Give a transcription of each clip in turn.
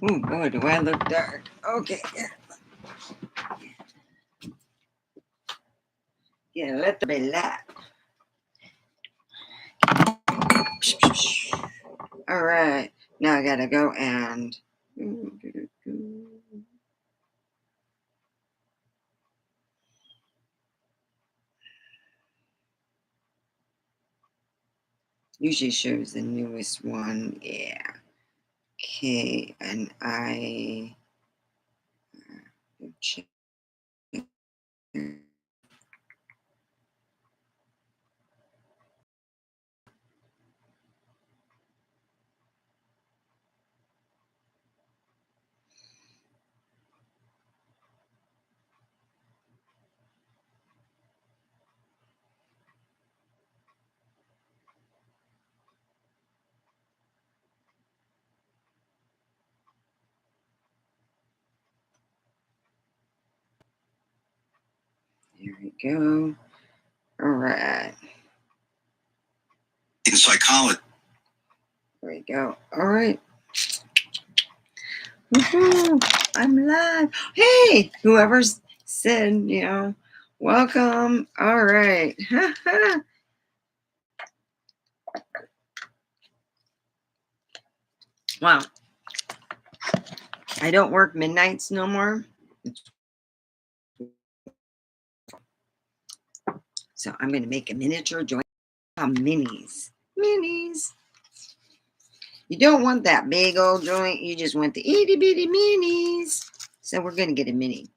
Oh boy, do I look dark. Okay. Yeah, let there be light. All right. Now I gotta go and. Usually shows the newest one. Yeah. Okay, and I check. Here we go. All right. In psychology. There we go. All right. Woohoo! I'm live. Hey, whoever's said, welcome. All right. Wow. I don't work midnights no more. So I'm going to make a miniature joint. Minis. Minis. You don't want that big old joint. You just want the itty bitty minis. So we're going to get a mini.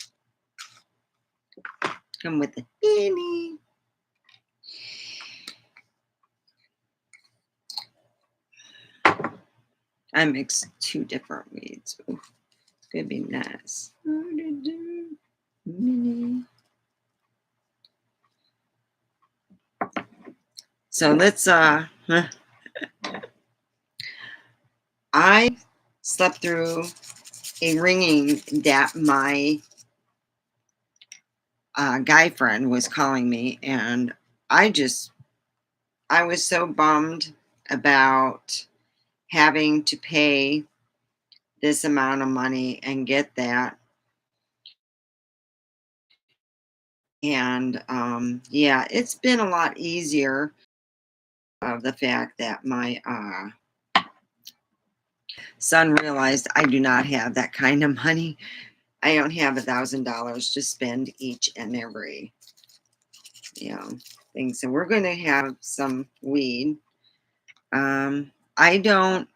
Come with the mini. I mixed 2 different weeds. Ooh, it's going to be nice. Mini. So let's I slept through a ringing that my guy friend was calling me, and I was so bummed about having to pay this amount of money and get that. And yeah, it's been a lot easier of the fact that my son realized I do not have that kind of money. I don't have $1,000 to spend each and every, thing. So we're going to have some weed. I don't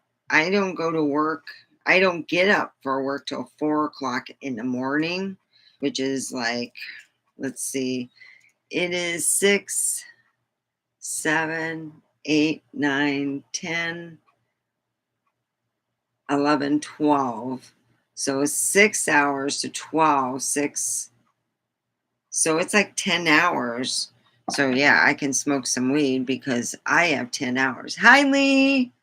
go to work. I don't get up for work till 4 o'clock in the morning, which is like, let's see, it is 6, 7, 8, 9, 10, 11, 12. So 6 hours to 12, 6. So it's like 10 hours. So yeah, I can smoke some weed because I have 10 hours. Hi, Lee.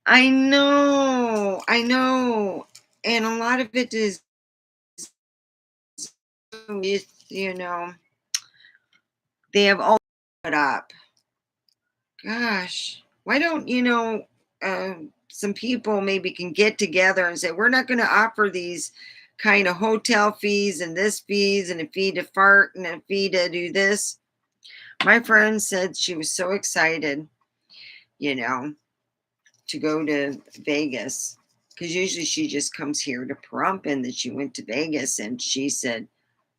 I know. And a lot of it is, they have all put up. Gosh, why don't, some people maybe can get together and say, we're not going to offer these kind of hotel fees and this fees and a fee to fart and a fee to do this. My friend said she was so excited, to go to Vegas, because usually she just comes here to Pahrump, and that she went to Vegas, and she said,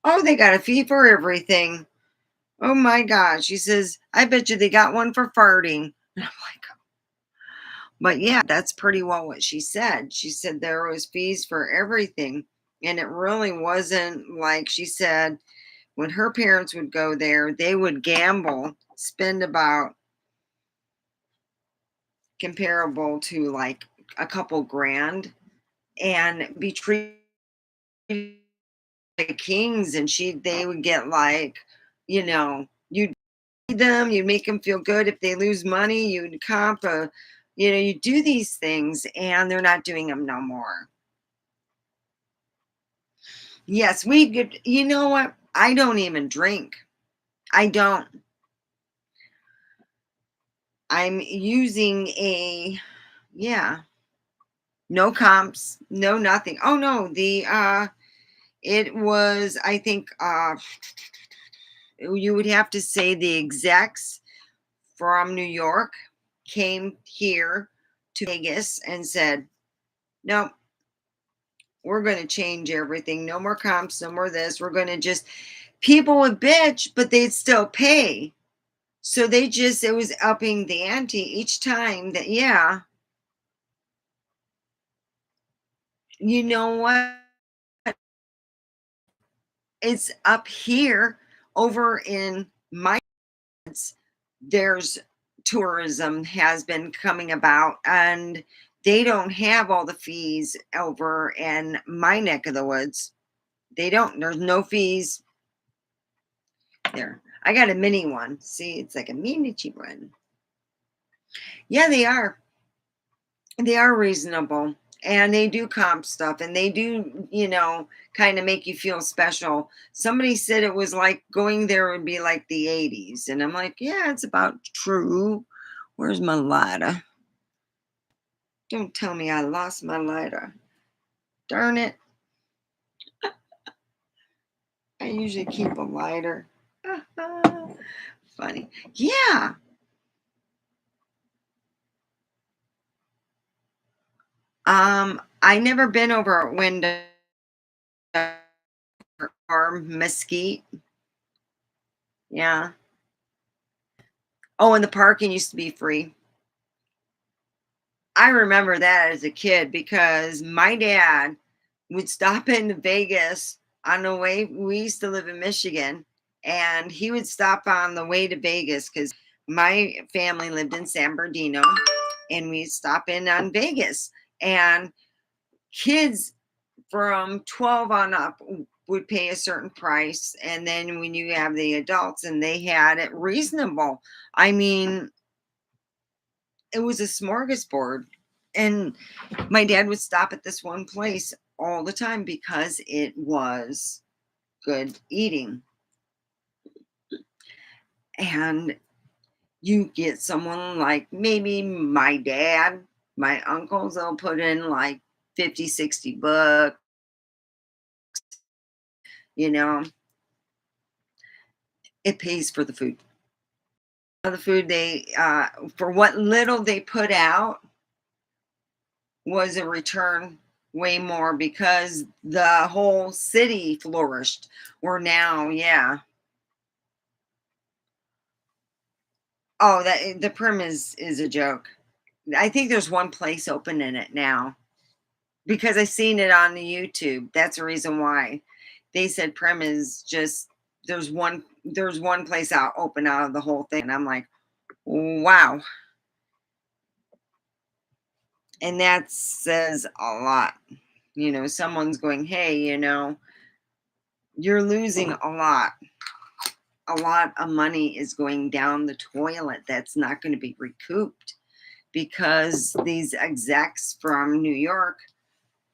oh, they got a fee for everything. Oh my gosh. She says, I bet you they got one for farting. And I'm like, but yeah, that's pretty well what she said. She said there was fees for everything. And it really wasn't like, she said when her parents would go there, they would gamble, spend about comparable to like a couple grand, and be treated like kings. And they would get like, you'd feed them, you'd make them feel good. If they lose money, you'd comp you do these things, and they're not doing them no more. Yes, we could. You know what? I don't even drink. I don't. I'm using a, yeah, No comps, no nothing. Oh no, it was, I think, you would have to say the execs from New York came here to Vegas and said, no, we're going to change everything. No more comps, no more this. We're going to just, people would bitch, but they'd still pay. So they just, it was upping the ante each time that, yeah, you know what? It's up here over in my, there's tourism has been coming about, and they don't have all the fees over in my neck of the woods. They don't. There's no fees there. I got a mini one. See, it's like a miniature one. Yeah, they are. They are reasonable. And they do comp stuff, and they do, kind of make you feel special. Somebody said it was like going there would be like the 80s. And I'm like, yeah, it's about true. Where's my lighter? Don't tell me I lost my lighter. Darn it. I usually keep a lighter. Funny. Yeah. I never been over at Window or Mesquite. Yeah. Oh, and the parking used to be free. I remember that as a kid because my dad would stop in Vegas on the way. We used to live in Michigan, and he would stop on the way to Vegas because my family lived in San Bernardino, and we'd stop in on Vegas. And kids from 12 on up would pay a certain price. And then when you have the adults, and they had it reasonable. I mean, it was a smorgasbord. And my dad would stop at this one place all the time because it was good eating. And you get someone like maybe my dad, my uncles, they'll put in like 50, 60 bucks, you know, it pays for the food. The food they, for what little they put out, was a return way more because the whole city flourished. Or now, yeah. Oh, that the prim is a joke. I think there's one place open in it now because I seen it on the YouTube. That's the reason why they said prim is just, there's one place out open out of the whole thing, and I'm like, wow. And that says a lot. Someone's going, hey, you're losing a lot. A lot of money is going down the toilet that's not going to be recouped because these execs from New York,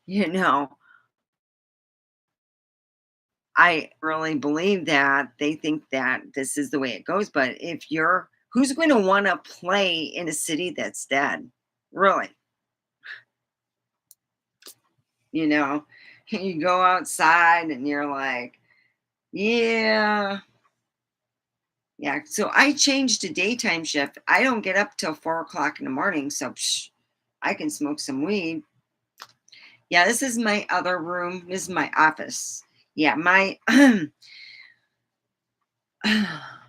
you know, I really believe that they think that this is the way it goes. But who's going to want to play in a city that's dead? Really? You know, you go outside and you're like, yeah, yeah. So I changed to daytime shift. I don't get up till 4 o'clock in the morning. So I can smoke some weed. Yeah, this is my other room. This is my office. Yeah, my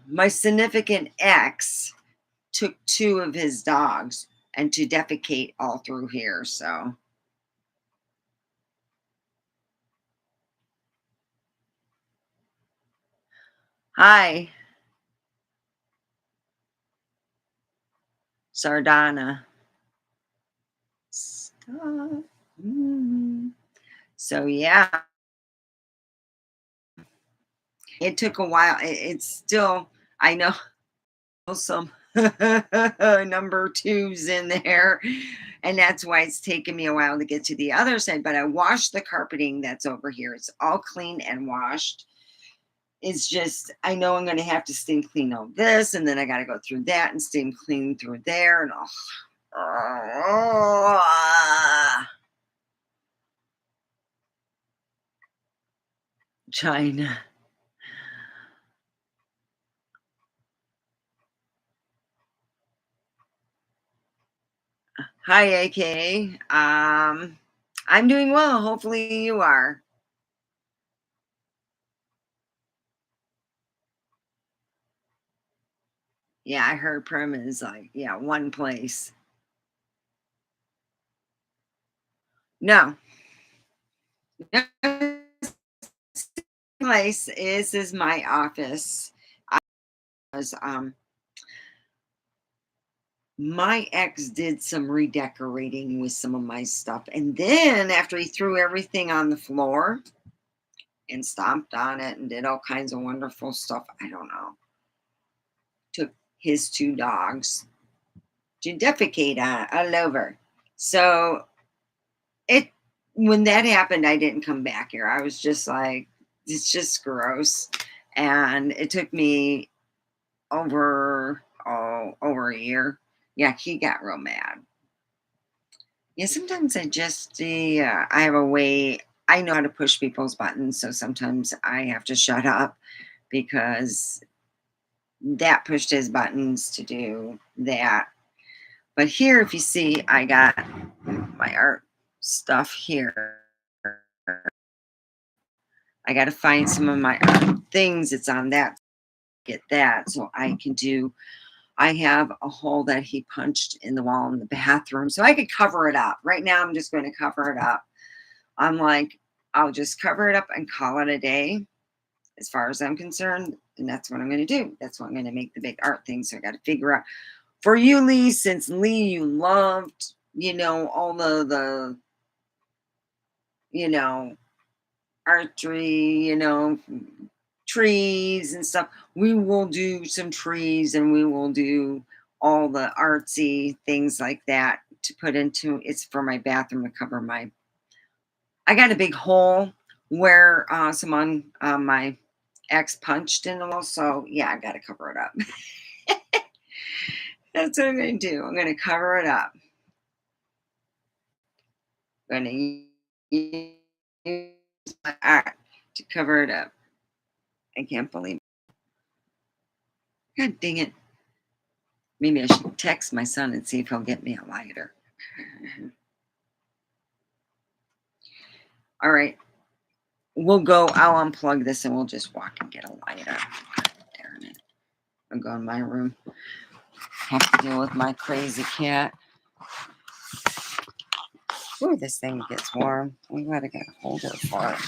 my significant ex took two of his dogs and to defecate all through here. So, hi, Sardana. Stop. Mm. So, yeah, it took a while. It's still, I know some number twos in there. And that's why it's taken me a while to get to the other side. But I washed the carpeting that's over here. It's all clean and washed. It's just, I know I'm going to have to steam clean all this, and then I got to go through that and steam clean through there, and all. China. Hi, AKA. I'm doing well. Hopefully you are. Yeah, I heard Prim is like, yeah, one place. No. No place is my office. I was my ex did some redecorating with some of my stuff. And then after he threw everything on the floor and stomped on it and did all kinds of wonderful stuff, I don't know. Took his two dogs to defecate on all over. So it when that happened, I didn't come back here. I was just like, it's just gross. And it took me over a year. Yeah, he got real mad. Yeah, sometimes I have a way. I know how to push people's buttons, so sometimes I have to shut up because that pushed his buttons to do that. But here, if you see, I got my art stuff here. I got to find some of my art things. It's on that, get that, so I can do. I have a hole that he punched in the wall in the bathroom, so I could cover it up. Right now, I'm just going to cover it up. I'm like, I'll just cover it up and call it a day as far as I'm concerned. And that's what I'm going to do. That's what I'm going to make the big art thing. So I got to figure out for you, Lee, since Lee, you loved, all the, you know, archery, trees and stuff. We will do some trees and we will do all the artsy things like that to put into it's for my bathroom to cover my I got a big hole where someone my ex punched in the wall. So yeah, I got to cover it up. That's what I'm going to do. I'm going to cover it up. I'm going to use my art to cover it up. I can't believe it. God dang it. Maybe I should text my son and see if he'll get me a lighter. All right. I'll unplug this and we'll just walk and get a lighter. Darn it. I'll go in my room. Have to deal with my crazy cat. Ooh, this thing gets warm. We gotta get a holder for it.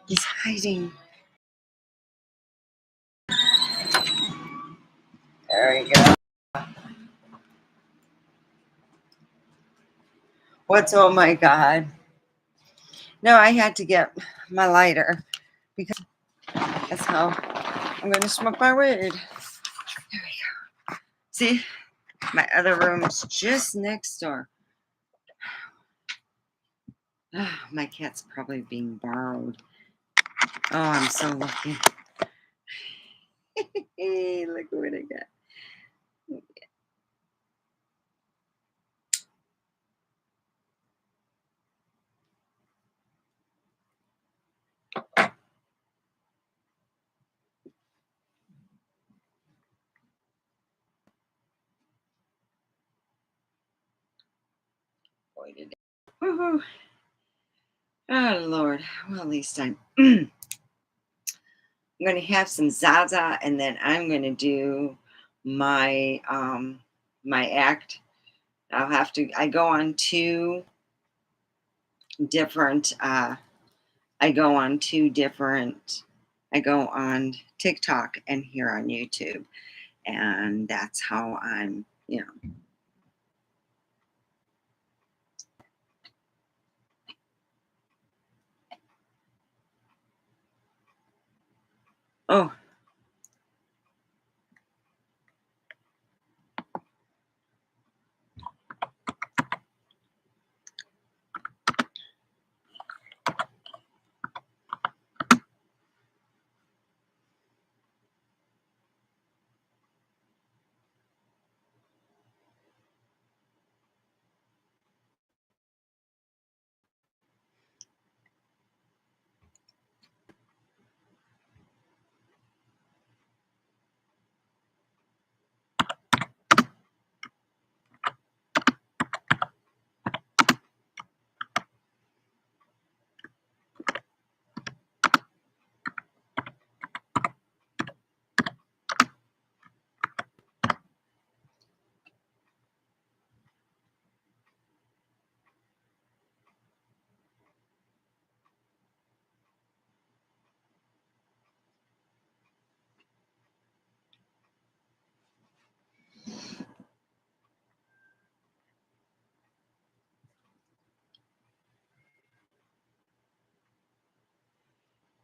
He's hiding. There we go. Oh my God. No, I had to get my lighter because that's how I'm going to smoke my weed. There we go. See, my other room's just next door. Oh, my cat's probably being borrowed. Oh, I'm so lucky. Hey, look what I got. Boy, did it. Woohoo. Oh, Lord. Well, at least I'm going to have some Zaza and then I'm going to do my act. I go on different, I go on two different, I go on TikTok and here on YouTube. And that's how I'm.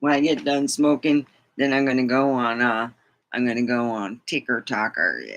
when I get done smoking, then I'm gonna go on. I'm gonna go on Ticker Talker. Yeah.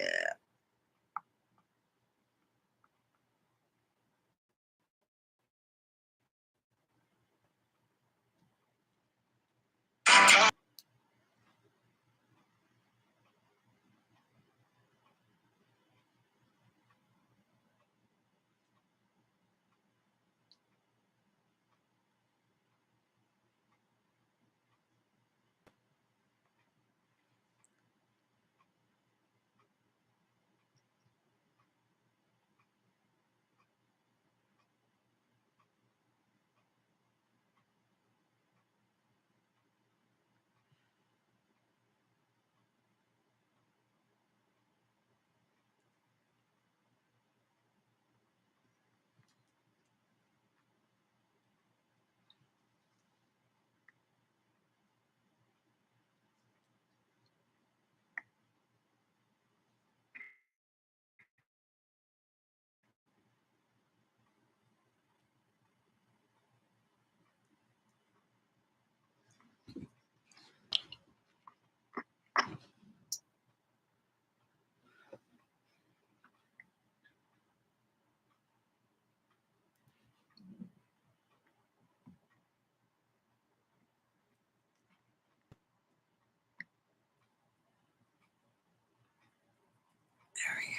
There we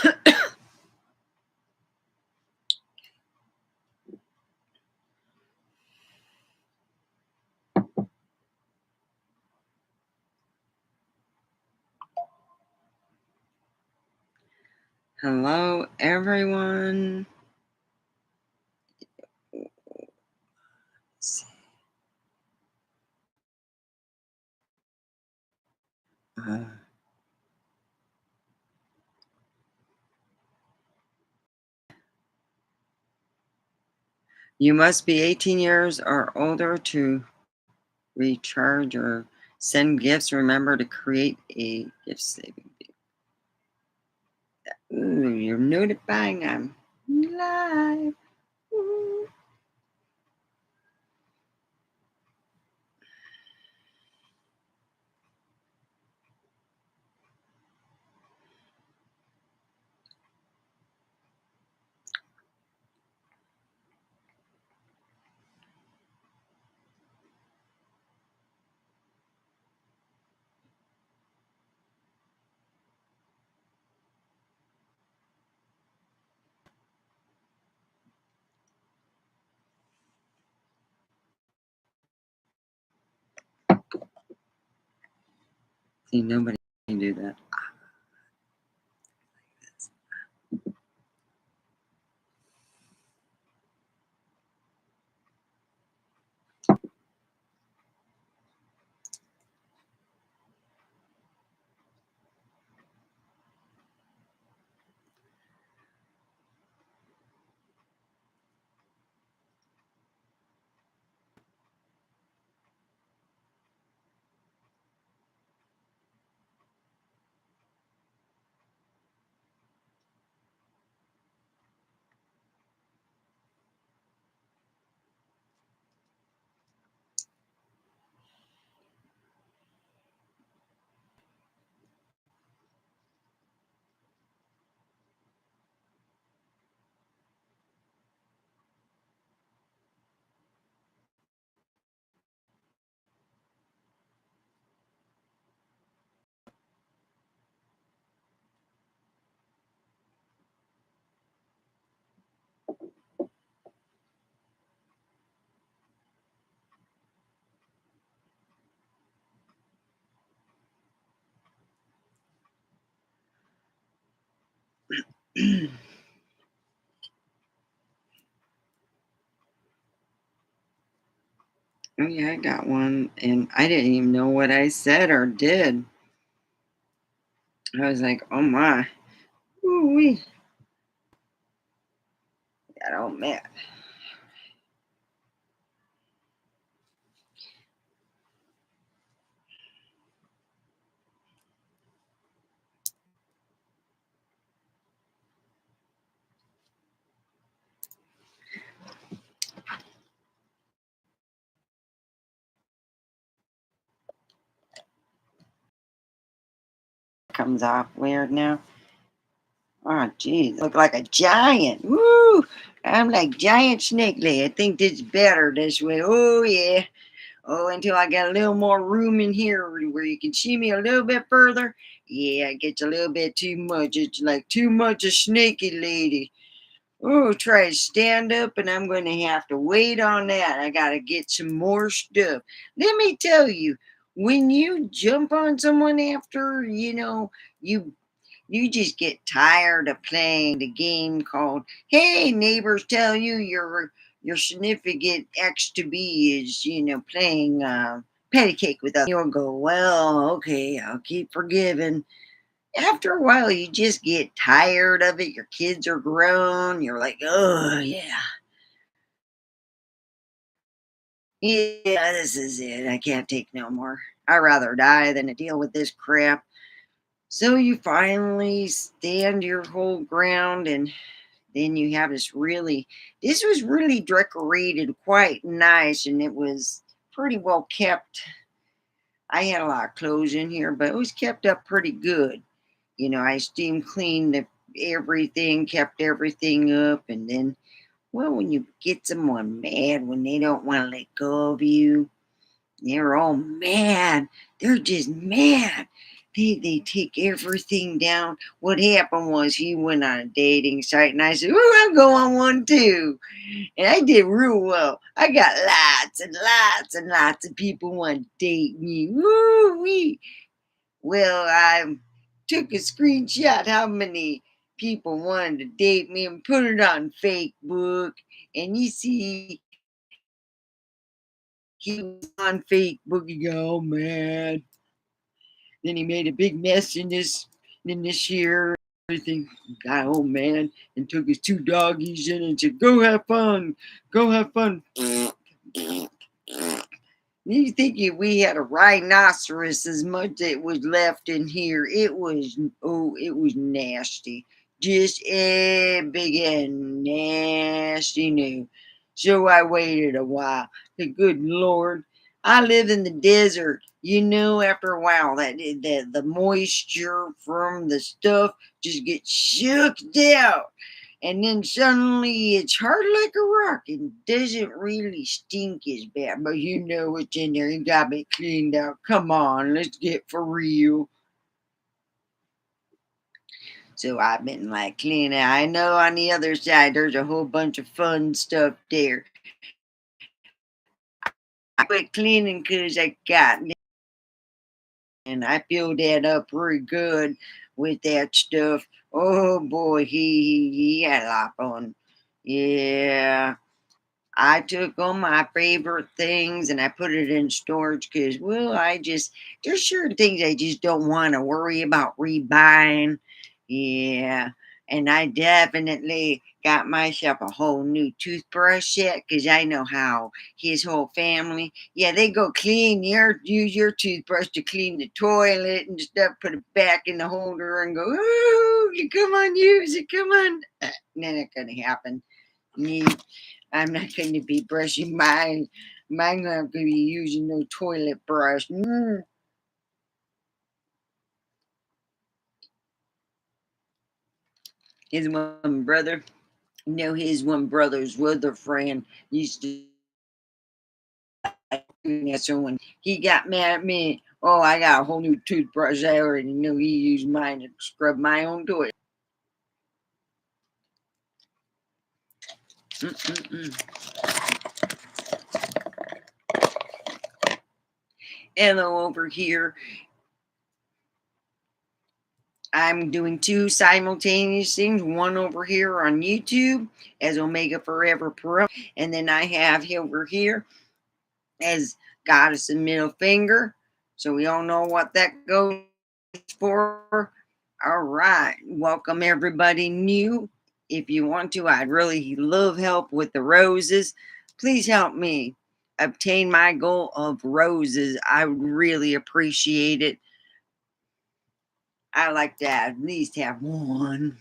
go. Hello, everyone. Uh, you must be 18 years or older to recharge or send gifts. Remember to create a gift saving. Ooh, you're notifying I'm live. Ooh. See, nobody can do that. Oh yeah, I got one, and I didn't even know what I said or did. I was like, "Oh my, ooh wee, got all mad." comes off weird now. Oh, geez, look like a giant. Woo! I'm like giant snake lady. I think this is better this way. Oh, yeah. Oh, until I got a little more room in here where you can see me a little bit further. Yeah, it gets a little bit too much. It's like too much a snaky lady. Oh, try to stand up, and I'm going to have to wait on that. I got to get some more stuff. Let me tell you, when you jump on someone after, you just get tired of playing the game called "Hey, neighbors tell you your significant X to be is playing patty cake with us." You'll go, "Well, okay, I'll keep forgiving." After a while, you just get tired of it. Your kids are grown. You're like, "Oh yeah, yeah, this is it. I can't take no more. I'd rather die than to deal with this crap." So you finally stand your whole ground, and then you have this was really decorated quite nice, and it was pretty well kept. I had a lot of clothes in here, but it was kept up pretty good. I steam cleaned everything, kept everything up, and then, well, when you get someone mad when they don't want to let go of you, they're all mad. They're just mad. They take everything down. What happened was he went on a dating site, and I said, "Oh, I'll go on one too." And I did real well. I got lots and lots and lots of people want to date me. Woo wee. Well, I took a screenshot how many people wanted to date me and put it on Facebook. And you see, he was on Facebook. He got all mad. Then he made a big mess in this year. Everything got old man and took his two doggies in and said, "Go have fun, go have fun." You think if we had a rhinoceros as much that was left in here, it was nasty. Just a big and nasty new. So I waited a while. The good Lord. I live in the desert. After a while the moisture from the stuff just gets shooked out. And then suddenly it's hard like a rock and doesn't really stink as bad. But what's in there. You got me cleaned out. Come on, let's get for real. So I've been like cleaning. I know on the other side there's a whole bunch of fun stuff there. I quit cleaning because I got and I filled that up pretty good with that stuff. Oh boy, he had a lot of fun. Yeah. I took all my favorite things and I put it in storage because, well, there's certain things I just don't want to worry about rebuying. Yeah. And I definitely got myself a whole new toothbrush set because I know how his whole family, yeah, they go use your toothbrush to clean the toilet and stuff, put it back in the holder and go, "Oh, you come on, use it, come on." Then it going to happen. Me, I'm not going to be brushing mine. Mine not going to be using no toilet brush. His one brother, his one brother's other friend used to. So when he got mad at me, oh, I got a whole new toothbrush. I already knew he used mine to scrub my own toilet. Mm-mm-mm. Hello over here. I'm doing two simultaneous things. One over here on YouTube as Omega Forever Pro, and then I have over here as Goddess and Middle Finger. So we all know what that goes for. All right. Welcome everybody new. If you want to, I'd really love help with the roses. Please help me obtain my goal of roses. I would really appreciate it. I like to at least have one.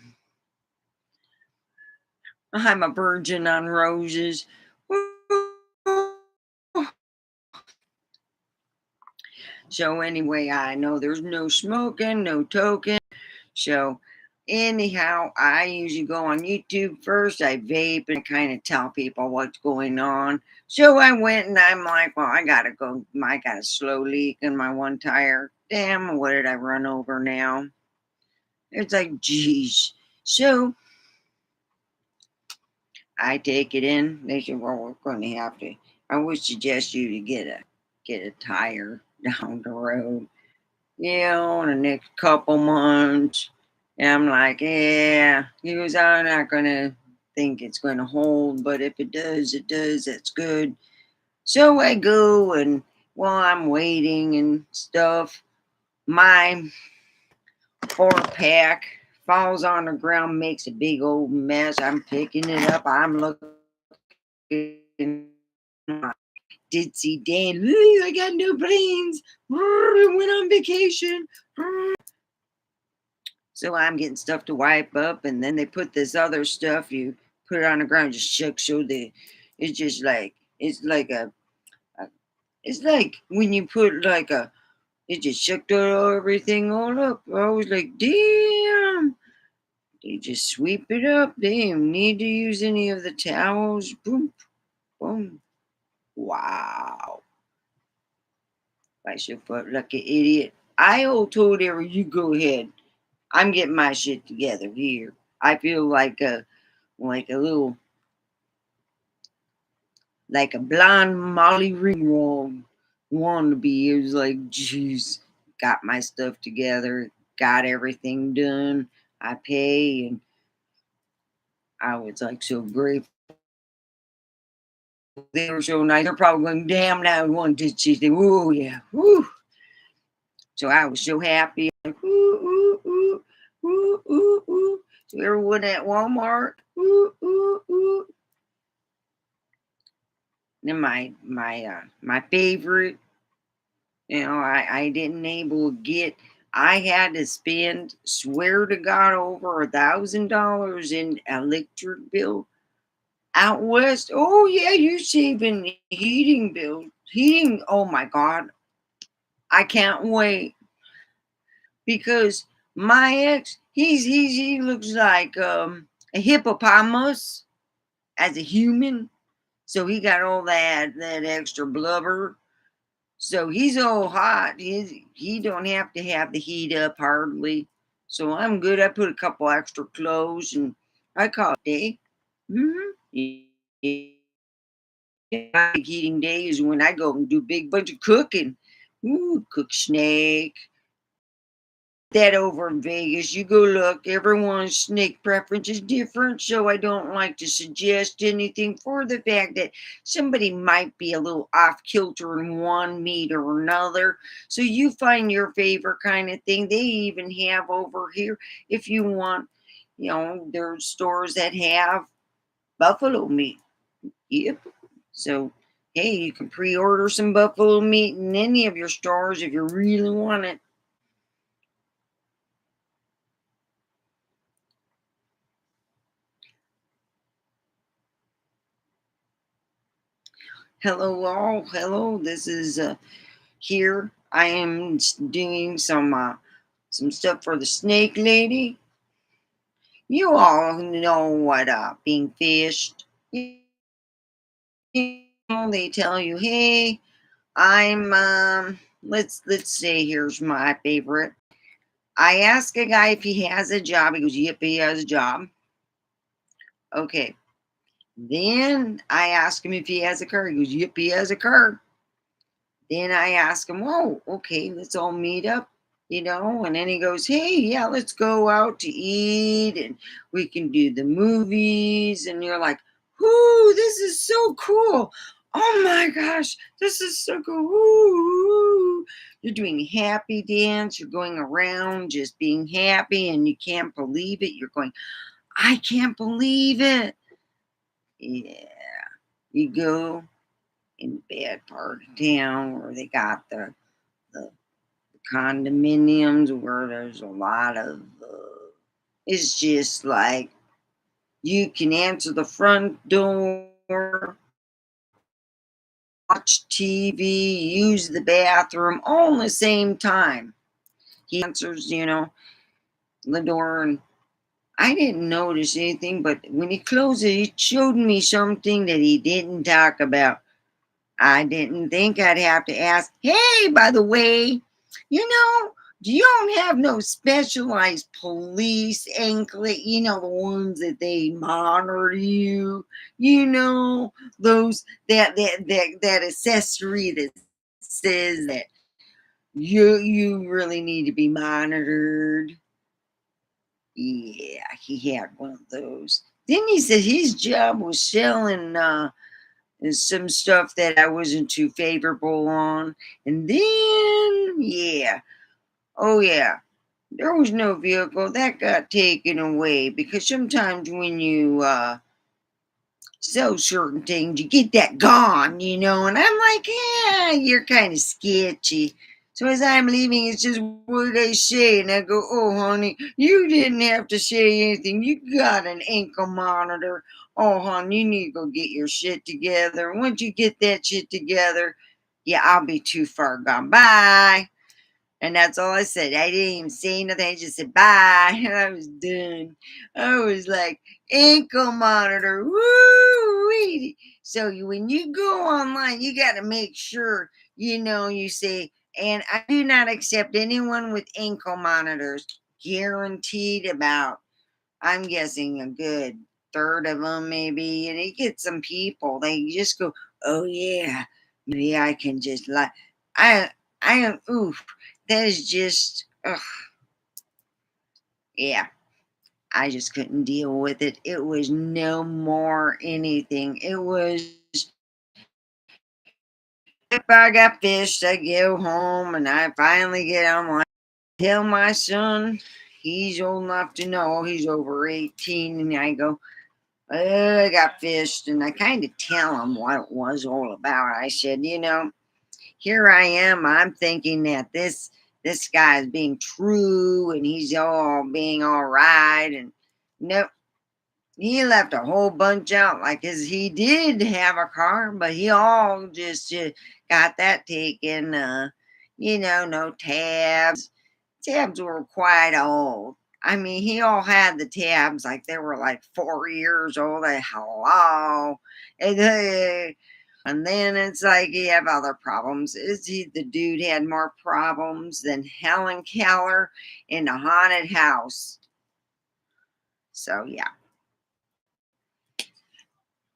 I'm a virgin on roses. So anyway, I know there's no smoking, no token. So anyhow, I usually go on YouTube first. I vape and kind of tell people what's going on. So I went and I'm like, well, I gotta go. I got a slow leak in my one tire. Damn, what did I run over now? It's like, geez. So I take it in. They said, well, we're going to have to. I would suggest you to get a tire down the road, in the next couple months. And I'm like, yeah. He goes, I'm not gonna think it's gonna hold, but if it does, it does. That's good. So I go, and while I'm waiting and stuff, my 4 pack falls on the ground, makes a big old mess. I'm picking it up. I'm looking. Ditzy Dan. I got no brains. Went on vacation. So I'm getting stuff to wipe up, and then they put this other stuff. You put it on the ground, just shook. So it's just like a it's like when you put like a it just shook everything all up. I was like, damn. They just sweep it up. They don't need to use any of the towels. Boom, boom. Wow. I should felt like an idiot. I told her, you go ahead. I'm getting my shit together here. I feel like a little like a blonde Molly Ringwald wannabe. It was like, jeez, got my stuff together, got everything done. I pay, and I was like so grateful. They were so nice. They're probably going, damn, now one did she say, oh yeah, woo. So I was so happy. Like, ooh, ooh, ooh, ooh, ooh, ooh. So everyone at Walmart, ooh, ooh, ooh. Then my favorite, I didn't able to get. I had to spend, swear to God, over $1,000 in electric bill out west. Oh yeah, you saving heating bill. Heating. Oh my God, I can't wait because my ex, he looks like a hippopotamus as a human. So he got all that extra blubber. So he's all hot. He don't have to have the heat up hardly. So I'm good. I put a couple extra clothes and I call it day. Mm-hmm. My big heating day is when I go and do big bunch of cooking. Ooh, cook snake. That over in Vegas. You go look, everyone's snake preference is different, so I don't like to suggest anything for the fact that somebody might be a little off kilter in one meat or another. So you find your favorite kind of thing. They even have over here, if you want, there's stores that have buffalo meat. Yep. So hey, you can pre-order some buffalo meat in any of your stores if you really want it. Hello, all. Hello. This is here. I am doing some stuff for the snake lady. You all know what being fished. They tell you, hey, I'm let's say here's my favorite. I ask a guy if he has a job. He goes, yep, he has a job. Okay. Then I ask him if he has a car. He goes, yep, he has a car. Then I ask him, oh, okay, let's all meet up, and then he goes, hey, yeah, let's go out to eat and we can do the movies. And you're like, whoo, this is so cool. Oh my gosh, this is so cool. Woo. You're doing happy dance. You're going around just being happy and you can't believe it. You're going, I can't believe it. Yeah. You go in the bad part of town where they got the condominiums where there's a lot of it's just like you can answer the front door watch TV, use the bathroom, all in the same time. He answers, the door, and I didn't notice anything, but when he closed it, he showed me something that he didn't talk about. I didn't think I'd have to ask, hey, by the way, you know, do you don't have no specialized police anklet, the ones that they monitor you, those that accessory that says that you really need to be monitored. Yeah, he had one of those. Then he said his job was selling some stuff that I wasn't too favorable on. And then, yeah, oh yeah, there was no vehicle that got taken away because sometimes when you sell certain things, you get that gone. And I'm like, yeah, you're kind of sketchy. So as I'm leaving, it's just what they say, and I go, "Oh, honey, you didn't have to say anything. You got an ankle monitor. Oh, honey, you need to go get your shit together. Once you get that shit together, yeah, I'll be too far gone. Bye." And that's all I said. I didn't even say nothing. I just said bye. And I was done. I was like, ankle monitor. Woo! So when you go online, you got to make sure, you say, and I do not accept anyone with ankle monitors. Guaranteed about, I'm guessing, a good third of them, maybe. And you get some people, they just go, oh, yeah, maybe I can just like, I, I am, oof. That is just, ugh, yeah. I just couldn't deal with it. It was no more anything. It was, if I got fished, I go home and I finally get home. I tell my son, he's old enough to know, he's over 18, and I go, I got fished. And I kind of tell him what it was all about. I said, here I am. I'm thinking that this guy is being true and he's all being all right. And nope, he left a whole bunch out. Like he did have a car, but he all just got that taken. No tabs. Tabs were quite old. I mean, he all had the tabs like they were like 4 years old. Hello. And then it's like he have other problems. Is he the dude had more problems than Helen Keller in a haunted house? So yeah.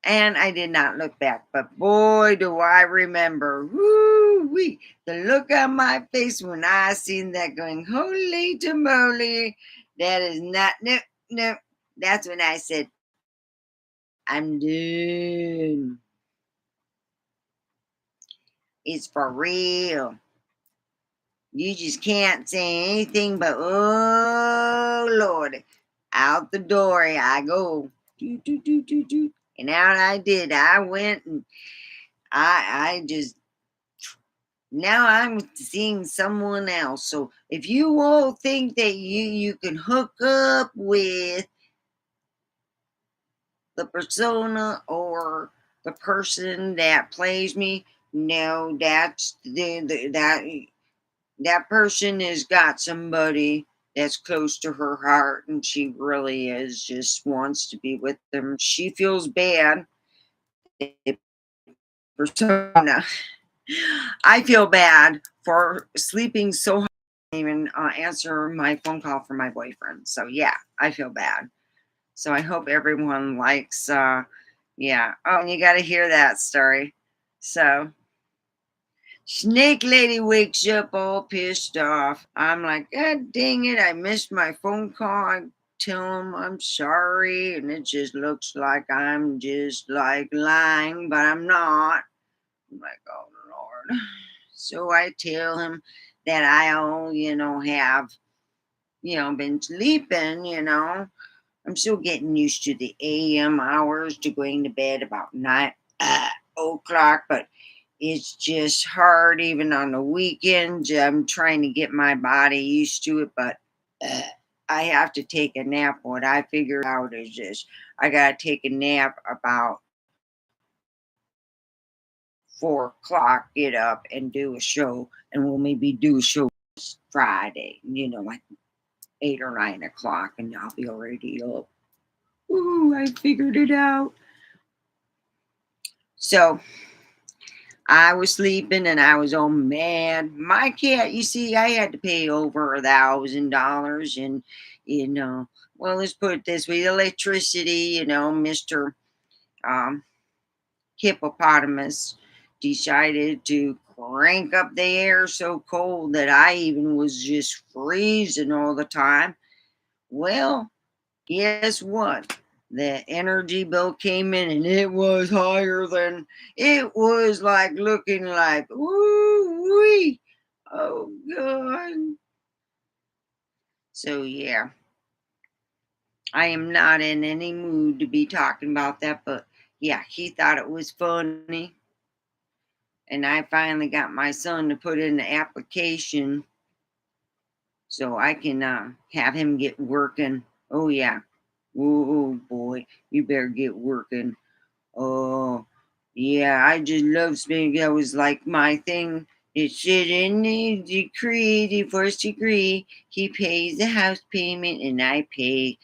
And I did not look back, but boy, do I remember, woo wee, the look on my face when I seen that going, holy tamale, that is not, no, no. That's when I said, I'm done. It's for real. You just can't say anything but, oh, Lord. Out the door I go. Doot, doot, doot, doot, doot. And out I did. I went and I just, now I'm seeing someone else. So if you all think that you can hook up with the persona or the person that plays me, no, that's that person has got somebody that's close to her heart, and she really is just wants to be with them. She feels bad. Persona. I feel bad for sleeping so hard. I didn't even answer my phone call from my boyfriend. So yeah, I feel bad. So I hope everyone likes. Yeah. Oh, and you got to hear that story. So Snake Lady wakes up all pissed off. I'm like, God dang it, I missed my phone call. I tell him I'm sorry, and it just looks like I'm just like lying, but I'm not. I'm like, oh Lord. So I tell him that I'll, have, been sleeping. I'm still getting used to the AM hours to going to bed about 9 o'clock, but it's just hard even on the weekends. I'm trying to get my body used to it, but uh, I have to take a nap. What I figured out is this: I got to take a nap about 4 o'clock, get up and do a show, and we'll maybe do a show Friday, like 8 or 9 o'clock, and I'll be already up. Ooh, I figured it out. So I was sleeping and I was all mad. My cat, you see, I had to pay over $1,000 and, you know, well, let's put it this way, electricity, Mr. Um, Hippopotamus decided to crank up the air so cold that I even was just freezing all the time. Well, guess what? The energy bill came in and it was higher than it was like looking like, ooh wee. Oh God. So yeah, I am not in any mood to be talking about that, but yeah, he thought it was funny. And I finally got my son to put in the application so I can have him get working. Oh yeah. Oh boy, you better get working. Oh, yeah, I just love spinning. That was like my thing. It said in the decree, the first degree, he pays the house payment and I pay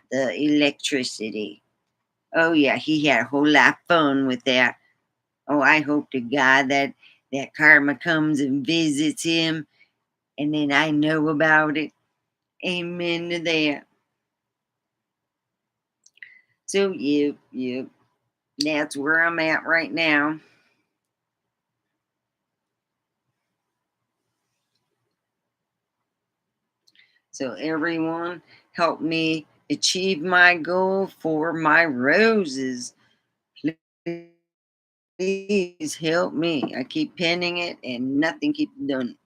the electricity. Oh, yeah, he had a whole lot of fun with that. Oh, I hope to God that karma comes and visits him and then I know about it. Amen to that. So, yep, that's where I'm at right now. So, everyone, help me achieve my goal for my roses. Please help me. I keep pinning it and nothing keeps done.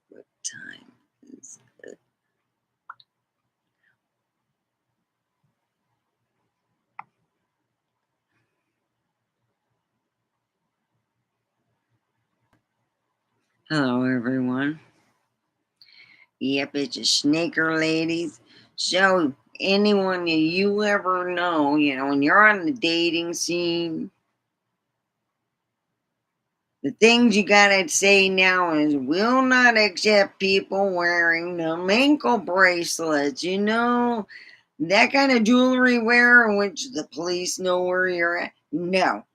What time is it? Hello, everyone. Yep, it's a sneaker, ladies. So, anyone that you ever know, when you're on the dating scene, the things you gotta say now is will not accept people wearing them ankle bracelets, that kind of jewelry wear in which the police know where you're at. No.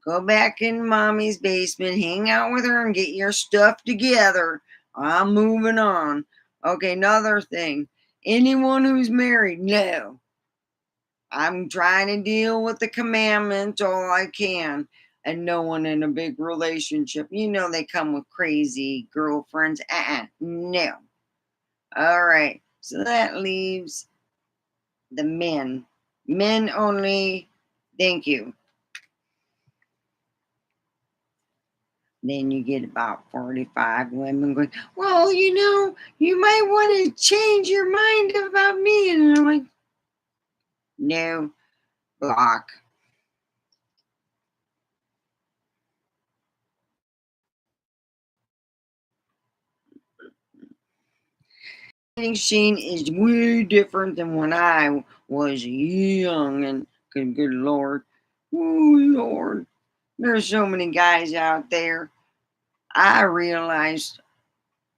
Go back in mommy's basement, hang out with her, and get your stuff together. I'm moving on. Okay, another thing. Anyone who's married, no. I'm trying to deal with the commandments all I can. And no one in a big relationship. They come with crazy girlfriends. No. All right. So that leaves the men. Men only. Thank you. Then you get about 45 women going, well, you might want to change your mind about me. And I'm like, no, block. Dating scene is way different than when I was young. And good Lord. Oh, Lord. There's so many guys out there. I realized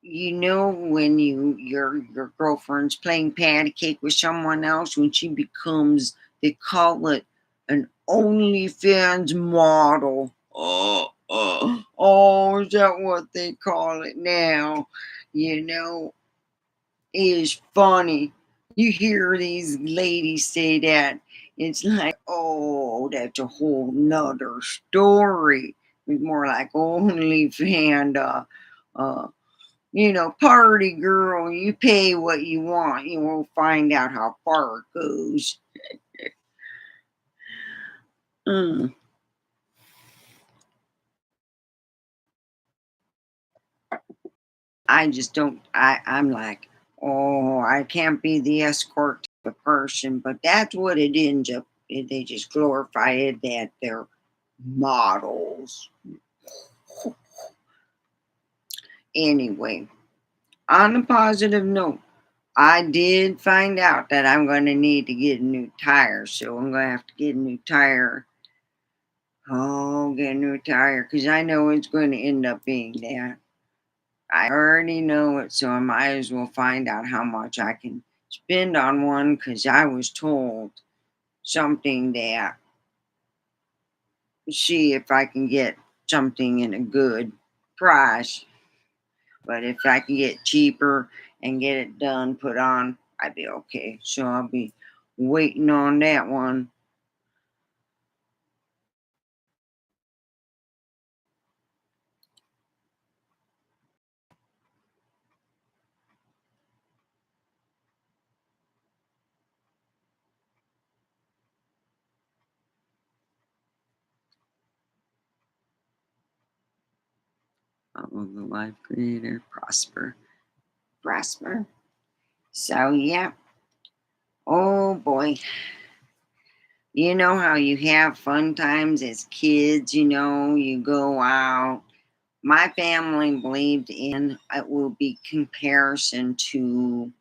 when your girlfriend's playing patty cake with someone else, when she becomes, they call it an OnlyFans model. Oh, is that what they call it now? You know, is funny. You hear these ladies say that, it's like, oh, that's a whole nother story. It's more like OnlyFans, uh, party girl, you pay what you want. You won't find out how far it goes. Mm. I just don't. I'm like, oh, I can't be the escort type of person, but that's what it ends up. They just glorify it that they're models. Anyway, on a positive note, I did find out that I'm going to need to get a new tire, so I'm going to have to get a new tire. Oh, get a new tire because I know it's going to end up being that. I already know it, so I might as well find out how much I can spend on one because I was told something that see if I can get something in a good price. But if I can get cheaper and get it done, put on, I'd be okay. So I'll be waiting on that one. Oh, the life creator, prosper, prosper. So yeah. Oh boy. You know how you have fun times as kids, you go out. My family believed in it will be comparison to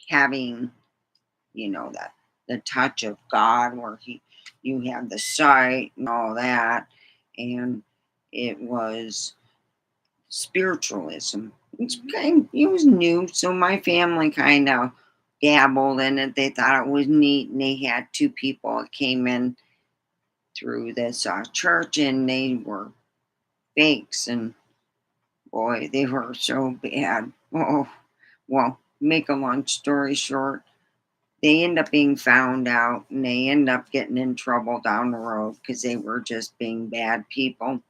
having, that the touch of God where you have the sight and all that. And it was spiritualism. It was new, so my family kind of dabbled in it. They thought it was neat, and they had two people that came in through this church, and they were fakes, and boy, they were so bad. Oh, well, make a long story short, they end up being found out, and they end up getting in trouble down the road because they were just being bad people.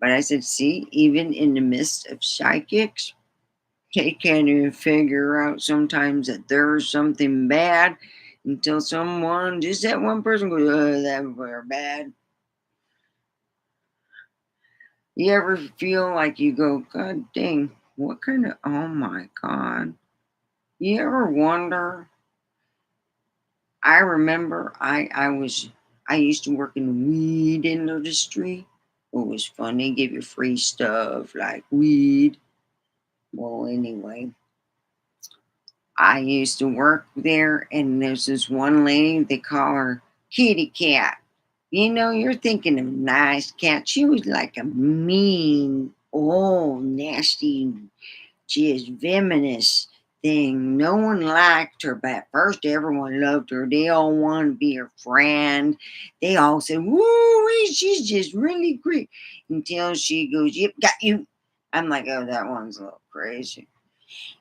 But I said, see, even in the midst of psychics, they can't even figure out sometimes that there's something bad until someone, just that one person goes, oh, that were bad. You ever feel like you go, God dang, what kind of, oh my God. You ever wonder? I remember I used to work in the weed industry. It was fun. They give you free stuff like weed. Well, anyway, I used to work there, and there's this one lady, they call her Kitty Cat. You're thinking of nice cat. She was like a mean, old, nasty, just venomous thing. No one liked her, but at first everyone loved her. They all wanted to be her friend. They all said, woo, she's just really great. Until she goes, yep, got you. I'm like, oh, that one's a little crazy.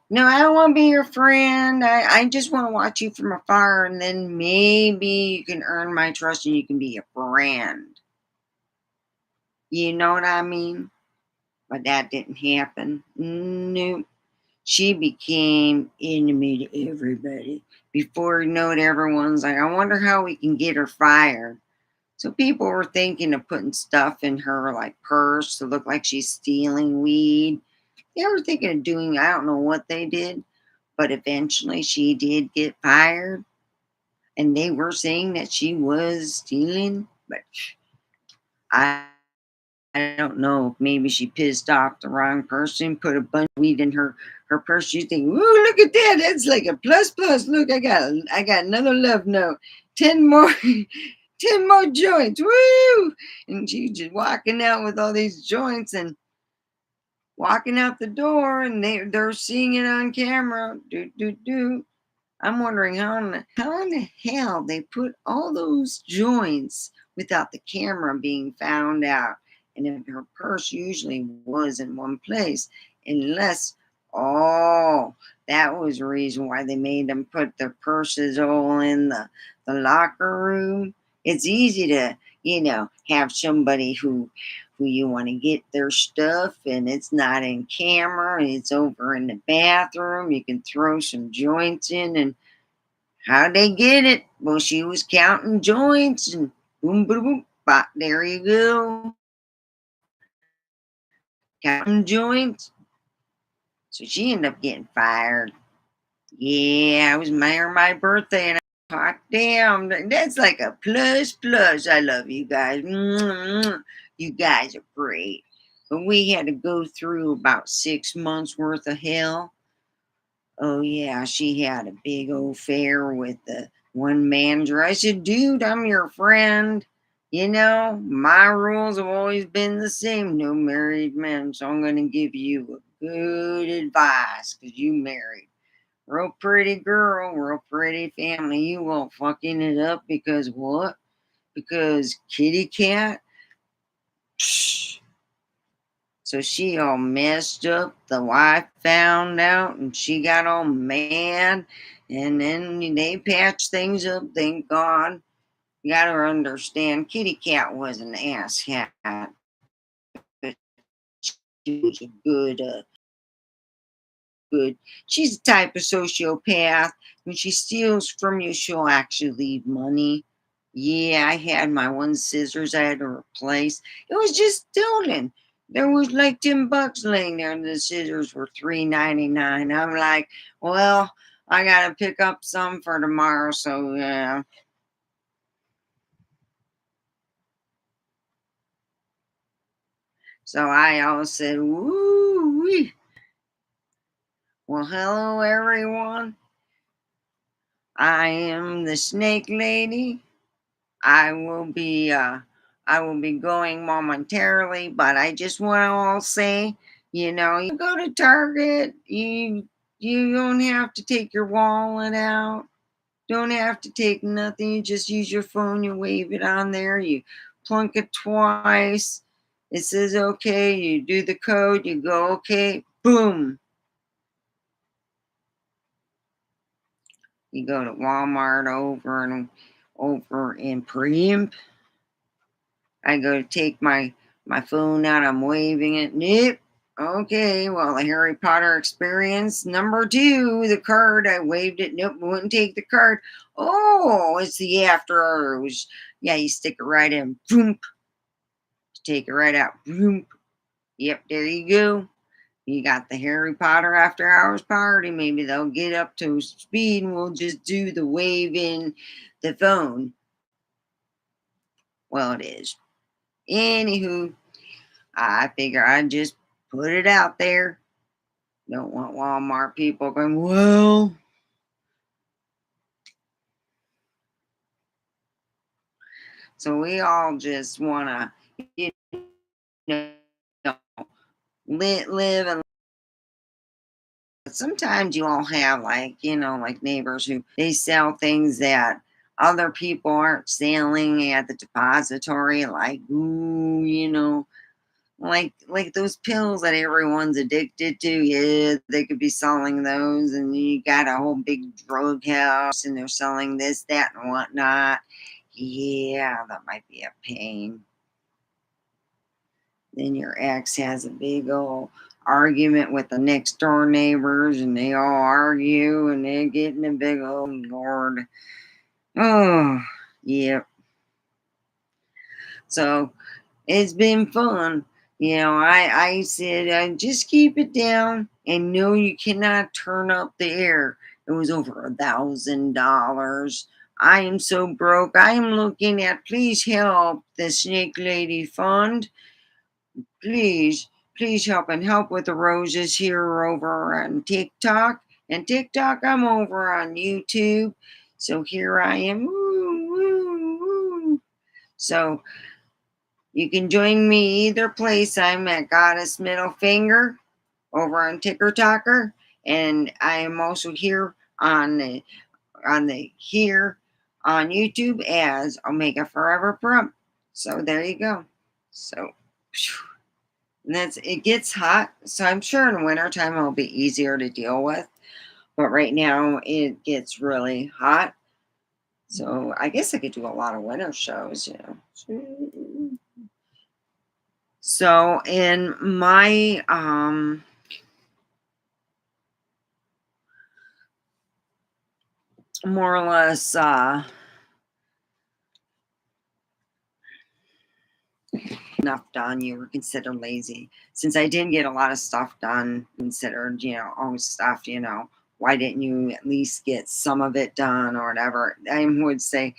No, I don't want to be your friend. I just want to watch you from afar, and then maybe you can earn my trust and you can be a friend. You know what I mean? But that didn't happen. Nope. She became enemy to everybody. Before you know it, everyone's like, I wonder how we can get her fired. So people were thinking of putting stuff in her like purse to look like she's stealing weed. They were thinking of doing, I don't know what they did, but eventually she did get fired. And they were saying that she was stealing, but I I don't know. Maybe she pissed off the wrong person, put a bunch of weed in her purse. You think, ooh, look at that. That's like a plus plus. Look, I got another love note. 10 more 10 more joints. Woo! And she just walking out with all these joints and walking out the door, and they're seeing it on camera. Do do do. I'm wondering how in the hell they put all those joints without the camera being found out. And if her purse usually was in one place, unless, oh, that was the reason why they made them put their purses all in the locker room. It's easy to, have somebody who you want to get their stuff, and it's not in camera, it's over in the bathroom. You can throw some joints in, and how'd they get it? Well, she was counting joints, and boom, boom, boom, bop, there you go. Counting joints. So she ended up getting fired. Yeah, it was my birthday, and I hot damn, that's like a plus plus. I love you guys. You guys are great. But we had to go through about 6 months worth of hell. Oh yeah, she had a big old affair with the one manager. I said, dude, I'm your friend. You know, my rules have always been the same. No married men. So I'm gonna give you a good advice because you married. Real pretty girl, real pretty family. You won't fucking it up because what? Because kitty cat? Psh. So she all messed up. The wife found out and she got all mad. And then they patched things up, thank God. You gotta understand, Kitty Cat was an ass cat, but she was a good. She's a type of sociopath. When she steals from you, she'll actually leave money. Yeah, I had my one scissors I had to replace. It was just stolen. There was like $10 laying there, and the scissors were $3.99. I'm like, well, I gotta pick up some for tomorrow. So yeah. So I all said, woo. Well, hello everyone. I am the snake lady. I will be I will be going momentarily, but I just want to all say, you go to Target, you don't have to take your wallet out. Don't have to take nothing. You just use your phone, you wave it on there, you plunk it twice. It says okay, you do the code, you go okay, boom. You go to Walmart over in Preemp. I go to take my phone out. I'm waving it. Nope. Okay. Well, the Harry Potter experience number two. The card. I waved it. Nope. Wouldn't take the card. Oh, it's the after hours. Yeah, you stick it right in. Boom. Take it right out. Boom. Yep. There you go. You got the Harry Potter after hours party. Maybe they'll get up to speed and we'll just do the wave in the phone. Well, it is. Anywho, I figure I'd just put it out there. Don't want Walmart people going, well, so we all just want to, know, live and sometimes you all have like, like neighbors who they sell things that other people aren't selling at the depository, like, ooh, like those pills that everyone's addicted to. Yeah, they could be selling those, and you got a whole big drug house, and they're selling this, that, and whatnot. Yeah, that might be a pain. Then your ex has a big old argument with the next door neighbors, and they all argue, and they get in a big old lord. Oh, yep. So it's been fun. I said, just keep it down and no, you cannot turn up the air. It was over $1,000. I am so broke. I am looking at, please help the Snake Lady Fund. Please, please help with the roses here over on TikTok. And TikTok, I'm over on YouTube. So here I am. Woo, woo, woo. So you can join me either place. I'm at Goddess Middle Finger over on Ticker Talker, and I am also here on the here on YouTube as Omega Forever Prump. So there you go. So that's it. Gets hot, so I'm sure in wintertime it'll be easier to deal with. But right now it gets really hot, so I guess I could do a lot of winter shows. So in my more or less enough done, you were considered lazy. Since I didn't get a lot of stuff done, considered, oh, stuff, why didn't you at least get some of it done or whatever? I would say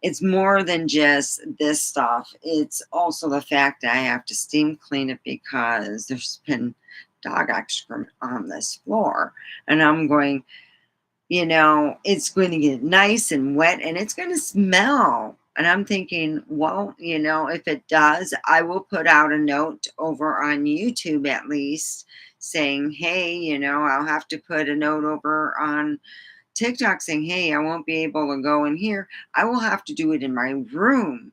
it's more than just this stuff. It's also the fact that I have to steam clean it because there's been dog excrement on this floor. And I'm going, it's going to get nice and wet and it's going to smell. And I'm thinking, well, if it does, I will put out a note over on YouTube at least saying, hey, I'll have to put a note over on TikTok saying, hey, I won't be able to go in here. I will have to do it in my room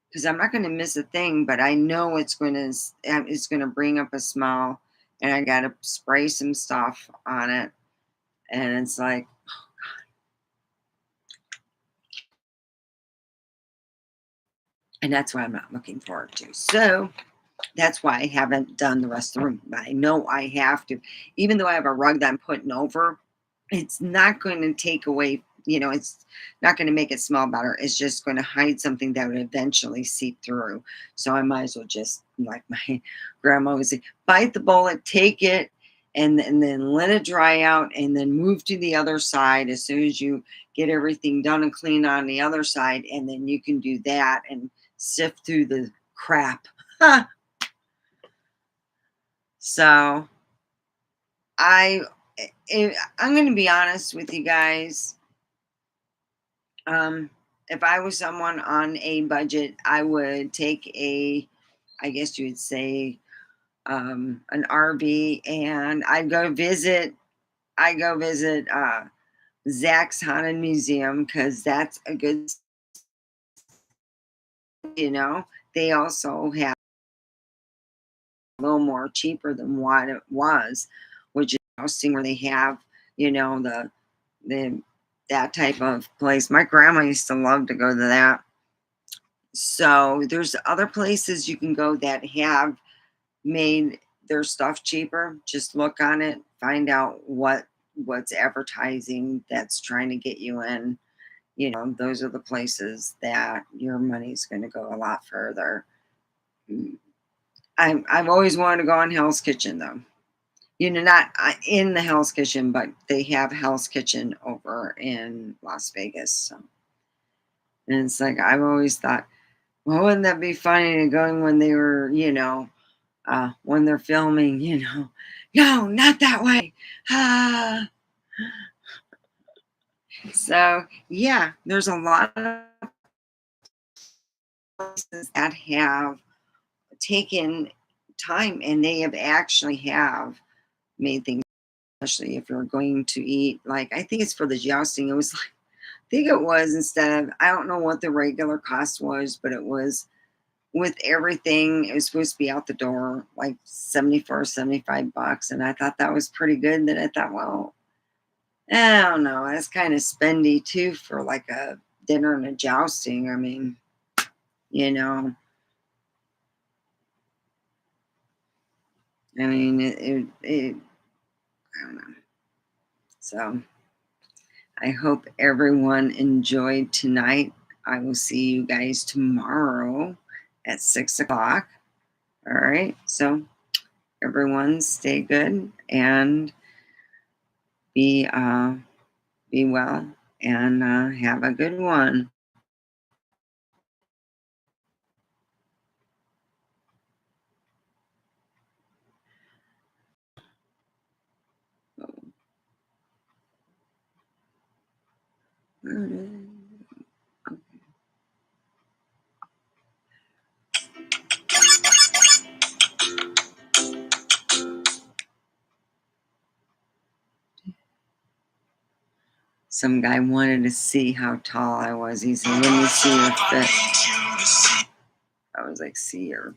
because I'm not going to miss a thing, but I know it's going to bring up a smell and I got to spray some stuff on it. And it's like, and that's what I'm not looking forward to. So that's why I haven't done the rest of the room. But I know I have to, even though I have a rug that I'm putting over, it's not going to take away, it's not going to make it smell better. It's just going to hide something that would eventually seep through. So I might as well just, like my grandma would say, bite the bullet, take it, and then let it dry out, and then move to the other side as soon as you get everything done and clean on the other side. And then you can do that and sift through the crap. So I'm going to be honest with you guys. If I was someone on a budget, I would take I guess you would say, an RV, and I go visit Zach's Haunted Museum because that's a good, they also have a little more cheaper than what it was, which is housing where they have, the that type of place. My grandma used to love to go to that. So there's other places you can go that have made their stuff cheaper. Just look on it, find out what's advertising that's trying to get you in. Those are the places that your money's going to go a lot further. I've always wanted to go on Hell's Kitchen though. Not in the Hell's Kitchen, but they have Hell's Kitchen over in Las Vegas. So, and it's like I've always thought, well, wouldn't that be funny to going when they were, when they're filming, no, not that way. Ah. So yeah, there's a lot of places that have taken time and they have actually have made things, especially if you're going to eat, like I think it's for the jousting. It was like, I think it was, instead of, I don't know what the regular cost was, but it was with everything, it was supposed to be out the door like 74, 75 bucks. And I thought that was pretty good. That I thought, well, I don't know, that's kind of spendy too for like a dinner and a jousting. I mean, you know, I don't know. So I hope everyone enjoyed tonight. I will see you guys tomorrow at 6 o'clock. All right. So everyone stay good and be well and have a good one. Some guy wanted to see how tall I was. He said, "Let me see your fit." I was like, "See your?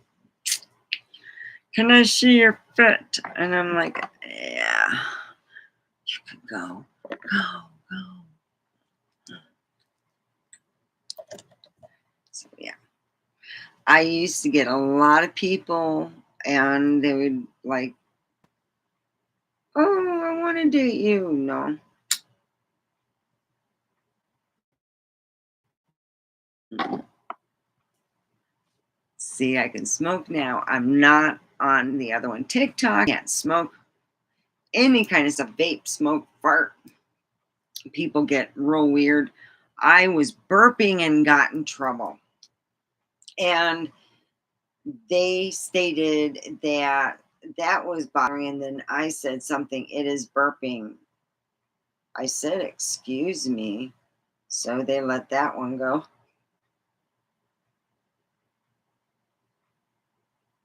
Can I see your fit?" And I'm like, "Yeah, you can go, go." So yeah, I used to get a lot of people, and they would like, "Oh, I want to date you." No. See See, I can smoke now. I'm not on the other one. TikTok, can't smoke any kind of stuff. Vape, smoke, fart. People get real weird. I was burping and got in trouble. And they stated that that was bothering. And then I said something, it is burping. I said, excuse me. So they let that one go.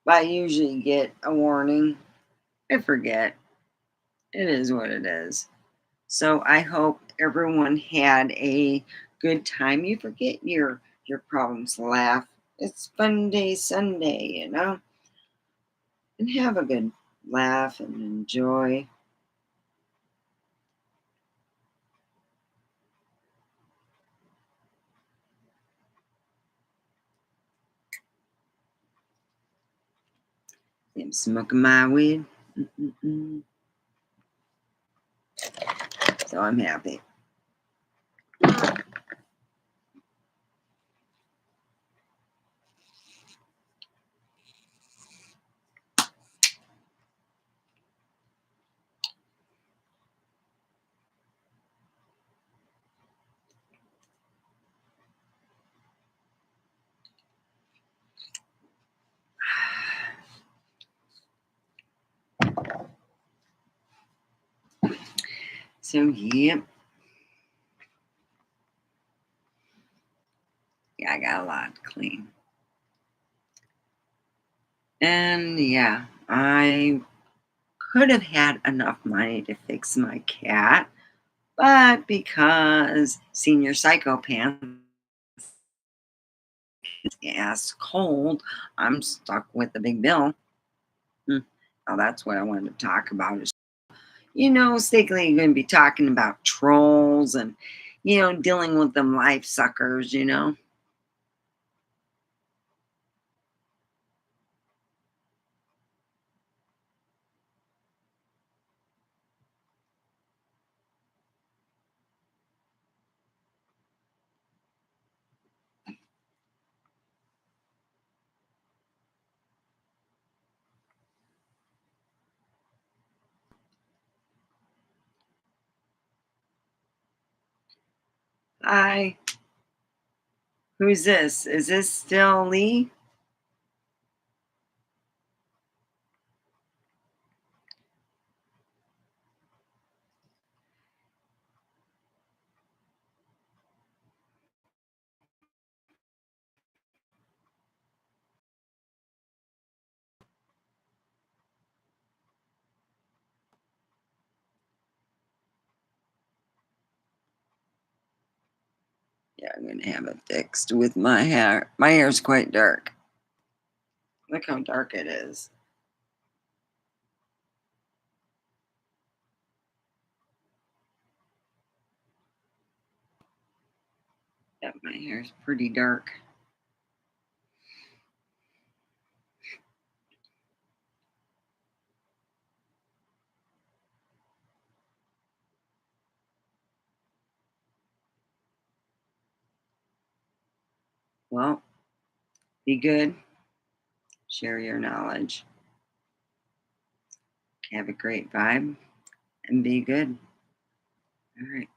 But I usually get a warning. I forget. It is what it is. So I hope everyone had a good time. You forget your problems, laugh. It's fun day Sunday, and have a good laugh and enjoy. I'm smoking my weed. Mm-mm-mm. So I'm happy. So yep. Yeah, I got a lot to clean. And yeah, I could have had enough money to fix my cat, but because senior psychopath ass cold, I'm stuck with the big bill. Hmm. Oh, that's what I wanted to talk about. Stickly going to be talking about trolls and, dealing with them life suckers. Hi, who's this? Is this still Lee? Yeah, I'm going to have it fixed with my hair. My hair's quite dark. Look how dark it is. Yep, my hair's pretty dark. Well, be good. Share your knowledge. Have a great vibe and be good. All right.